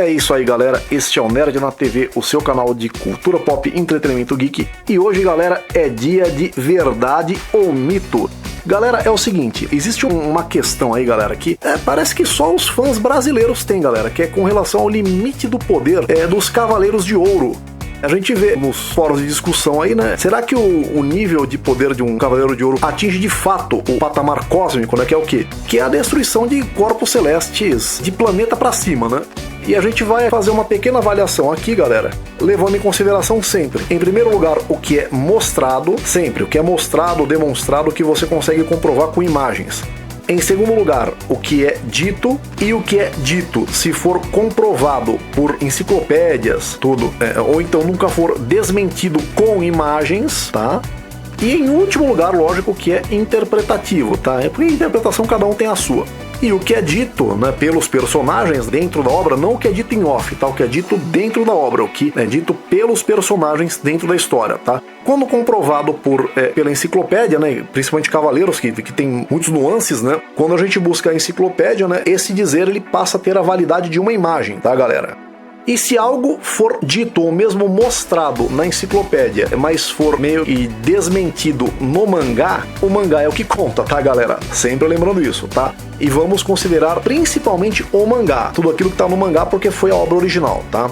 É isso aí, galera, este é o Nerd na TV, o seu canal de cultura pop e entretenimento geek. E hoje, galera, é dia de verdade ou mito. Galera, é o seguinte, existe uma questão aí, galera, que parece que só os fãs brasileiros têm, galera, que é com relação ao limite do poder dos Cavaleiros de Ouro. A gente vê nos fóruns de discussão aí, né? Será que o nível de poder de um Cavaleiro de Ouro atinge de fato o patamar cósmico, né? Que é o quê? Que é a destruição de corpos celestes de planeta pra cima, né? E a gente vai fazer uma pequena avaliação aqui, galera, levando em consideração sempre, em primeiro lugar, o que é mostrado, sempre, o que é mostrado, demonstrado, que você consegue comprovar com imagens. Em segundo lugar, o que é dito, e o que é dito, se for comprovado por enciclopédias, tudo, ou então nunca for desmentido com imagens, tá? E em último lugar, lógico, o que é interpretativo, tá? É porque a interpretação cada um tem a sua. E o que é dito, né, pelos personagens dentro da obra, não o que é dito em off, tá? O que é dito dentro da obra, o que é dito pelos personagens dentro da história, tá? Quando comprovado pela enciclopédia, né, principalmente Cavaleiros, que tem muitos nuances, né? Quando a gente busca a enciclopédia, né, esse dizer ele passa a ter a validade de uma imagem, tá, galera? E se algo for dito ou mesmo mostrado na enciclopédia, mas for meio que desmentido no mangá, o mangá é o que conta, tá, galera? Sempre lembrando isso, tá? E vamos considerar principalmente o mangá, tudo aquilo que tá no mangá porque foi a obra original, tá?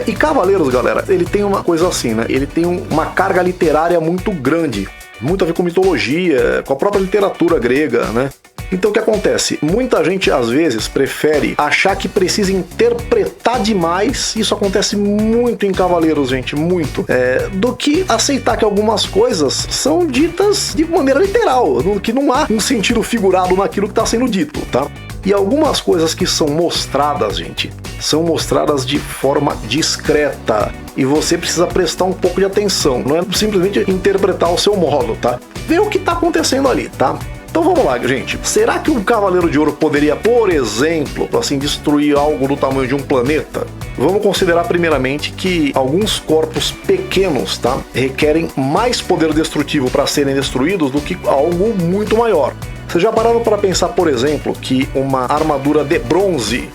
E Cavaleiros, galera, ele tem uma coisa assim, né? Ele tem uma carga literária muito grande, muito a ver com mitologia, com a própria literatura grega, né? Então o que acontece? Muita gente às vezes prefere achar que precisa interpretar demais, isso acontece muito em Cavaleiros, gente, muito, do que aceitar que algumas coisas são ditas de maneira literal, que não há um sentido figurado naquilo que está sendo dito, tá? E algumas coisas que são mostradas, gente, são mostradas de forma discreta. E você precisa prestar um pouco de atenção, não é simplesmente interpretar ao seu modo, tá? Ver o que está acontecendo ali, tá? Então vamos lá, gente. Será que um Cavaleiro de Ouro poderia, por exemplo, assim, destruir algo do tamanho de um planeta? Vamos considerar primeiramente que alguns corpos pequenos, tá, requerem mais poder destrutivo para serem destruídos do que algo muito maior. Vocês já pararam para pensar, por exemplo, que uma armadura de bronze,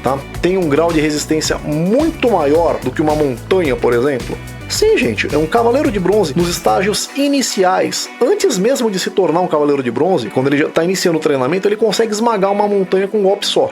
tá, tem um grau de resistência muito maior do que uma montanha, por exemplo? Sim, gente, é um Cavaleiro de Bronze nos estágios iniciais. Antes mesmo de se tornar um Cavaleiro de Bronze, quando ele já está iniciando o treinamento, ele consegue esmagar uma montanha com um golpe só.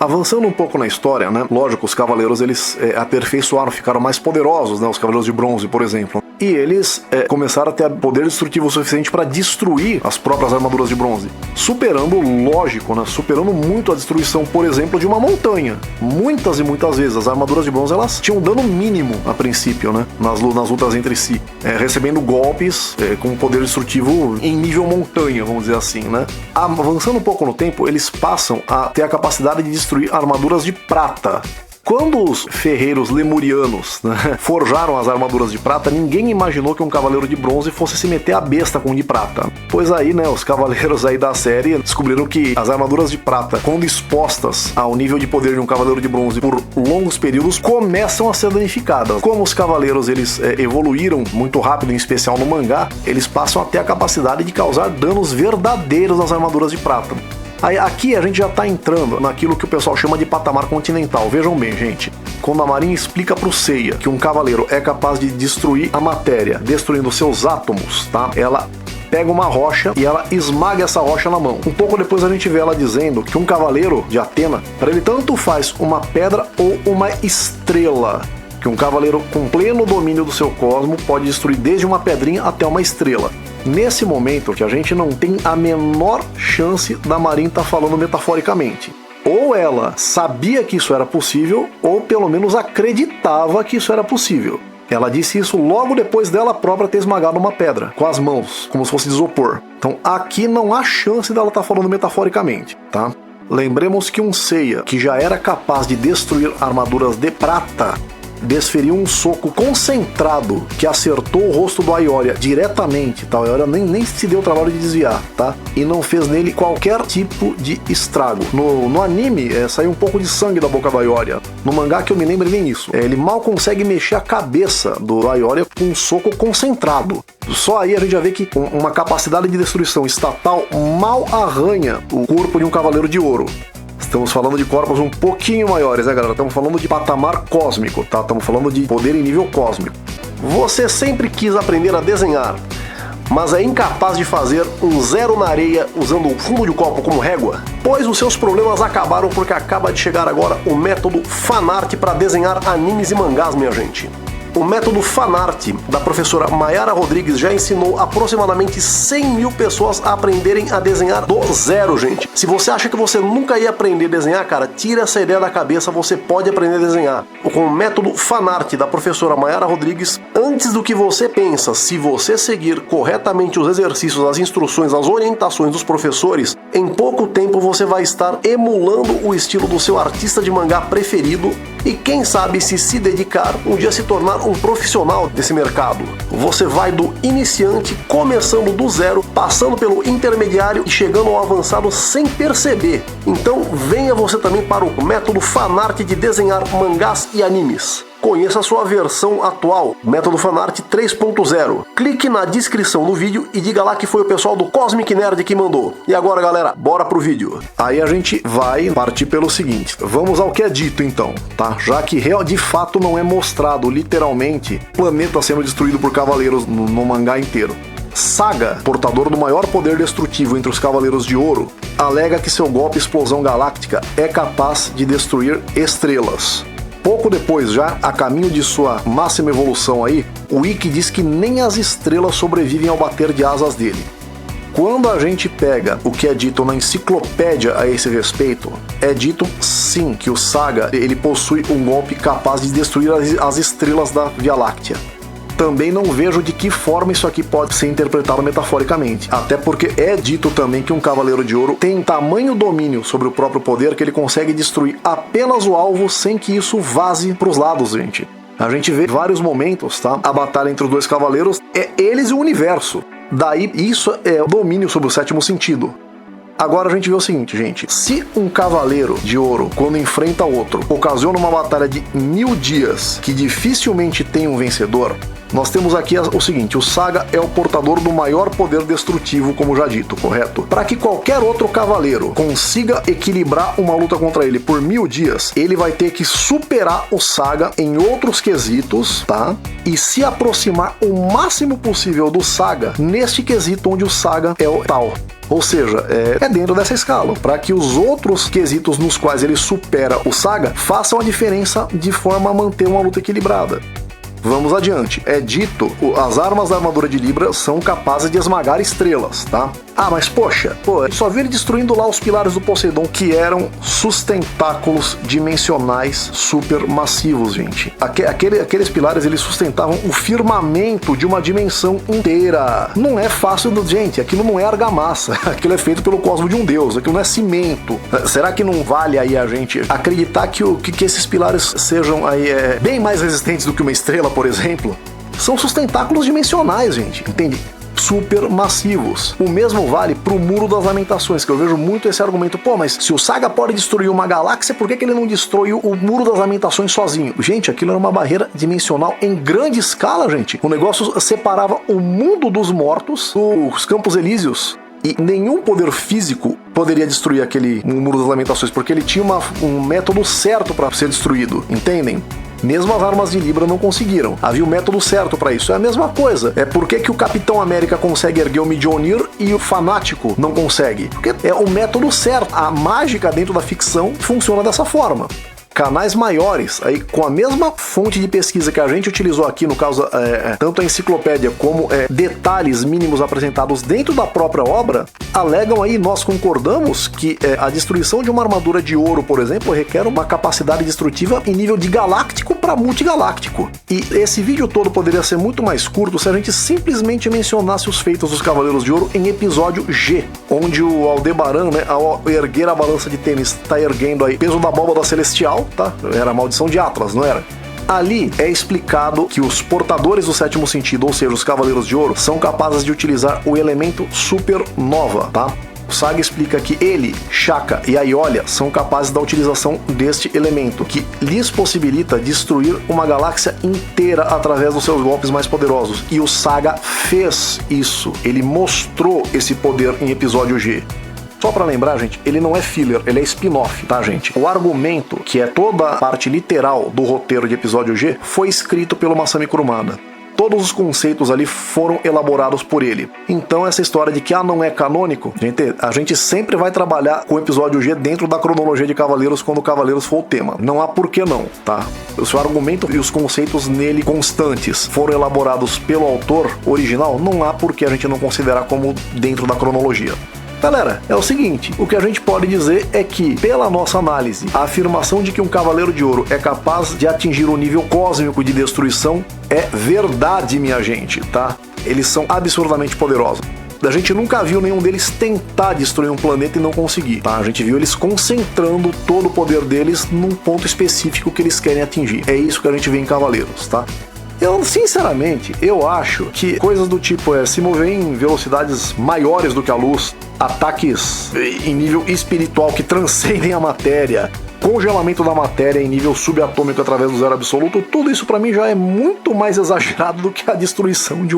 Avançando um pouco na história, né? Lógico, os Cavaleiros, eles aperfeiçoaram, ficaram mais poderosos, né? Os Cavaleiros de Bronze, por exemplo. E eles começaram a ter poder destrutivo suficiente para destruir as próprias armaduras de bronze. Superando, lógico, né? Superando muito a destruição, por exemplo, de uma montanha. Muitas e muitas vezes as armaduras de bronze, elas tinham dano mínimo a princípio, né? Nas lutas entre si. Recebendo golpes com poder destrutivo em nível montanha, vamos dizer assim, né? Avançando um pouco no tempo, eles passam a ter a capacidade de destruir armaduras de prata. Quando os ferreiros lemurianos, né, forjaram as armaduras de prata, ninguém imaginou que um cavaleiro de bronze fosse se meter a besta com o de prata. Pois aí, né, os cavaleiros aí da série descobriram que as armaduras de prata, quando expostas ao nível de poder de um cavaleiro de bronze por longos períodos, começam a ser danificadas. Como os cavaleiros eles evoluíram muito rápido, em especial no mangá, eles passam a ter a capacidade de causar danos verdadeiros às armaduras de prata. Aí, aqui a gente já está entrando naquilo que o pessoal chama de patamar continental. Vejam bem, gente. Quando a Marinha explica para o Seiya que um cavaleiro é capaz de destruir a matéria, destruindo seus átomos, tá? Ela pega uma rocha e ela esmaga essa rocha na mão. Um pouco depois a gente vê ela dizendo que um cavaleiro de Atena, para ele tanto faz uma pedra ou uma estrela. Que um cavaleiro com pleno domínio do seu cosmo pode destruir desde uma pedrinha até uma estrela. Nesse momento que a gente não tem a menor chance da Marin estar falando metaforicamente. Ou ela sabia que isso era possível, ou pelo menos acreditava que isso era possível. Ela disse isso logo depois dela própria ter esmagado uma pedra, com as mãos, como se fosse de isopor. Então aqui não há chance dela estar falando metaforicamente, tá? Lembremos que um Seiya, que já era capaz de destruir armaduras de prata, desferiu um soco concentrado que acertou o rosto do Aioria diretamente, tá? O Aioria nem se deu o trabalho de desviar, tá? E não fez nele qualquer tipo de estrago. No anime, saiu um pouco de sangue da boca do Aioria. No mangá, que eu me lembro, nem isso. Ele mal consegue mexer a cabeça do Aioria com um soco concentrado. Só aí a gente já vê que uma capacidade de destruição estatal mal arranha o corpo de um cavaleiro de ouro. Estamos falando de corpos um pouquinho maiores, né, galera? Estamos falando de patamar cósmico, tá? Estamos falando de poder em nível cósmico. Você sempre quis aprender a desenhar, mas é incapaz de fazer um zero na areia usando o fundo de copo como régua? Pois os seus problemas acabaram porque acaba de chegar agora o método Fanart para desenhar animes e mangás, minha gente. O método Fanart da professora Mayara Rodrigues já ensinou aproximadamente 100 mil pessoas a aprenderem a desenhar do zero, gente. Se você acha que você nunca ia aprender a desenhar, cara, tira essa ideia da cabeça, você pode aprender a desenhar. Com o método Fanart da professora Mayara Rodrigues, antes do que você pensa, se você seguir corretamente os exercícios, as instruções, as orientações dos professores, em pouco tempo você vai estar emulando o estilo do seu artista de mangá preferido e quem sabe se dedicar, um dia se tornar um profissional desse mercado. Você vai do iniciante, começando do zero, passando pelo intermediário e chegando ao avançado sem perceber. Então venha você também para o método Fanart de desenhar mangás e animes. Conheça a sua versão atual, método Fanart 3.0. Clique na descrição do vídeo e diga lá que foi o pessoal do Cosmic Nerd que mandou. E agora, galera, bora pro vídeo. Aí a gente vai partir pelo seguinte, vamos ao que é dito então, tá? Já que de fato não é mostrado literalmente o planeta sendo destruído por cavaleiros no mangá inteiro. Saga, portador do maior poder destrutivo entre os Cavaleiros de Ouro, alega que seu golpe Explosão Galáctica é capaz de destruir estrelas. Pouco depois, já a caminho de sua máxima evolução aí, o Ikki diz que nem as estrelas sobrevivem ao bater de asas dele. Quando a gente pega o que é dito na enciclopédia a esse respeito, é dito sim que o Saga ele possui um golpe capaz de destruir as estrelas da Via Láctea. Também não vejo de que forma isso aqui pode ser interpretado metaforicamente. Até porque é dito também que um Cavaleiro de Ouro tem tamanho domínio sobre o próprio poder que ele consegue destruir apenas o alvo sem que isso vaze para os lados, gente. A gente vê vários momentos, tá? A batalha entre os dois cavaleiros é eles e o universo. Daí isso é o domínio sobre o sétimo sentido. Agora a gente vê o seguinte, gente. Se um Cavaleiro de Ouro, quando enfrenta outro, ocasiona uma batalha de 1000 dias que dificilmente tem um vencedor, nós temos aqui o seguinte, o Saga é o portador do maior poder destrutivo, como já dito, correto? Para que qualquer outro cavaleiro consiga equilibrar uma luta contra ele por 1000 dias, ele vai ter que superar o Saga em outros quesitos, tá? E se aproximar o máximo possível do Saga neste quesito onde o Saga é o tal. Ou seja, é dentro dessa escala, para que os outros quesitos nos quais ele supera o Saga façam a diferença de forma a manter uma luta equilibrada. Vamos adiante. É dito, as armas da armadura de Libra são capazes de esmagar estrelas, tá? Ah, mas poxa, só vi ele destruindo lá os pilares do Poseidon, que eram sustentáculos dimensionais super massivos, gente. Aqueles pilares, eles sustentavam o firmamento de uma dimensão inteira. Não é fácil, gente, aquilo não é argamassa, aquilo é feito pelo cosmo de um deus, aquilo não é cimento. Será que não vale aí a gente acreditar que esses pilares sejam aí bem mais resistentes do que uma estrela, por exemplo? São sustentáculos dimensionais, gente, entende? Super massivos. O mesmo vale pro Muro das Lamentações, que eu vejo muito esse argumento. Pô, mas se o Saga pode destruir uma galáxia, por que ele não destrói o Muro das Lamentações sozinho? Gente, aquilo era uma barreira dimensional em grande escala, gente. O negócio separava o mundo dos mortos dos Campos Elíseos. E nenhum poder físico poderia destruir aquele Muro das Lamentações, porque ele tinha um método certo para ser destruído, entendem? Mesmo as armas de Libra não conseguiram. Havia o método certo para isso. É a mesma coisa. É por que o Capitão América consegue erguer o Mjolnir e o Fanático não consegue? Porque é o método certo. A mágica dentro da ficção funciona dessa forma. Canais maiores, aí com a mesma fonte de pesquisa que a gente utilizou aqui, no caso, tanto a enciclopédia como detalhes mínimos apresentados dentro da própria obra, alegam aí, nós concordamos, que a destruição de uma armadura de ouro, por exemplo, requer uma capacidade destrutiva em nível de galáctico para multigaláctico. E esse vídeo todo poderia ser muito mais curto se a gente simplesmente mencionasse os feitos dos Cavaleiros de Ouro em episódio G, onde o Aldebaran, né, ao erguer a balança de tênis, está erguendo aí peso da abóbada celestial, tá? Era a maldição de Atlas, não era? Ali é explicado que os portadores do sétimo sentido, ou seja, os Cavaleiros de Ouro, são capazes de utilizar o elemento supernova, tá? O Saga explica que ele, Shaka e Aiolia são capazes da utilização deste elemento, que lhes possibilita destruir uma galáxia inteira através dos seus golpes mais poderosos. E o Saga fez isso, ele mostrou esse poder em episódio G. Só pra lembrar, gente, ele não é filler, ele é spin-off, tá, gente? O argumento, que é toda a parte literal do roteiro de episódio G, foi escrito pelo Masami Kurumada. Todos os conceitos ali foram elaborados por ele. Então essa história de que não é canônico, a gente sempre vai trabalhar com o episódio G dentro da cronologia de Cavaleiros quando Cavaleiros for o tema. Não há por que não, tá? O seu argumento e os conceitos nele constantes foram elaborados pelo autor original, não há por que a gente não considerar como dentro da cronologia. Galera, é o seguinte, o que a gente pode dizer é que, pela nossa análise, a afirmação de que um Cavaleiro de Ouro é capaz de atingir o nível cósmico de destruição é verdade, minha gente, tá? Eles são absurdamente poderosos. A gente nunca viu nenhum deles tentar destruir um planeta e não conseguir, tá? A gente viu eles concentrando todo o poder deles num ponto específico que eles querem atingir. É isso que a gente vê em Cavaleiros, tá? Eu, sinceramente, eu acho que coisas do tipo se mover em velocidades maiores do que a luz, ataques em nível espiritual que transcendem a matéria, congelamento da matéria em nível subatômico através do zero absoluto, tudo isso pra mim já é muito mais exagerado do que a destruição de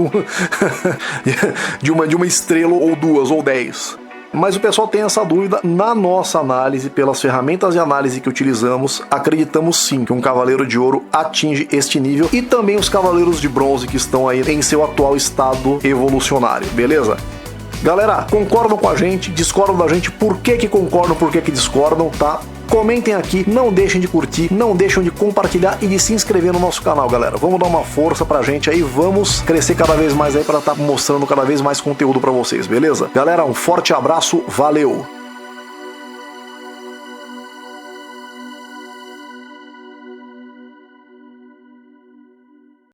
uma estrela ou duas ou 10. Mas o pessoal tem essa dúvida. Na nossa análise, pelas ferramentas de análise que utilizamos, acreditamos sim que um Cavaleiro de Ouro atinge este nível e também os Cavaleiros de Bronze que estão aí em seu atual estado evolucionário, beleza? Galera, concordam com a gente, discordam da gente, por que concordam, por que discordam, tá? Comentem aqui, não deixem de curtir, não deixem de compartilhar e de se inscrever no nosso canal, galera. Vamos dar uma força pra gente aí, vamos crescer cada vez mais aí pra estar mostrando cada vez mais conteúdo pra vocês, beleza? Galera, um forte abraço, valeu!